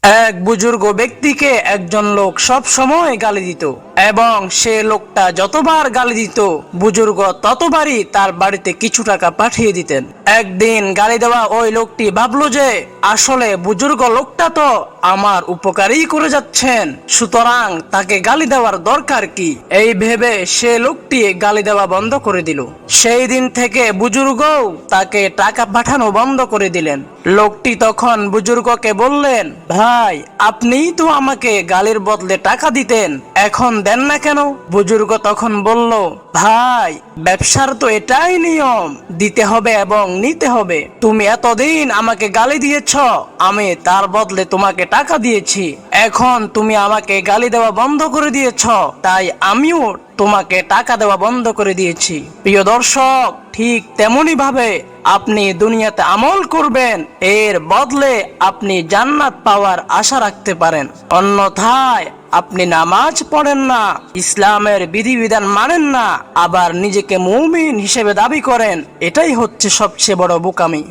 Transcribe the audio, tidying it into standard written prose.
এক বুজুর্গ ব্যক্তিকে একজন লোক সব সময় গালি দিত এবং সে লোকটা যতবার গালি দিত বুজুর্গ ততবারই তার বাড়িতে কিছু টাকা পাঠিয়ে দিতেন। একদিন গালি দেওয়া ওই লোকটি ভাবলো যে আসলে বুজুর্গ লোকটা তো আমার উপকারই করে যাচ্ছেন, সুতরাং তাকে গালি দেওয়ার দরকার কি, এই ভেবে সে লোকটি গালি দেওয়া বন্ধ করে দিল। সেই দিন থেকে বুজুর্গও তাকে টাকা পাঠানো বন্ধ করে দিলেন। লোকটি তখন বুজুর্গকে বললেন, ভাই আপনিই তো আমাকে গালির বদলে টাকা দিতেন, এখন দেন না কেন? বুজুর্গ তখন বলল, ভাই ব্যবসার তো এটাই নিয়ম, দিতে হবে এবং নিতে হবে। তুমি এতদিন আমাকে গালি দিয়েছ, আমি তার বদলে তোমাকে টাকা দিয়েছি, এখন তুমি আমাকে গালি দেওয়া বন্ধ করে দিয়েছ, তাই আমিও তোমাকে টাকা দেওয়া বন্ধ করে দিয়েছি। প্রিয় দর্শক, ঠিক তেমনি ভাবে আপনি দুনিয়াতে আমল করবেন, এর বদলে আপনি জান্নাত পাওয়ার আশা রাখতে পারেন। অন্যথায় আপনি নামাজ পড়েন না, ইসলামের বিধিবিধান মানেন না, আবার নিজেকে মুমিন হিসেবে দাবি করেন, এটাই হচ্ছে সবচেয়ে বড় বোকামি।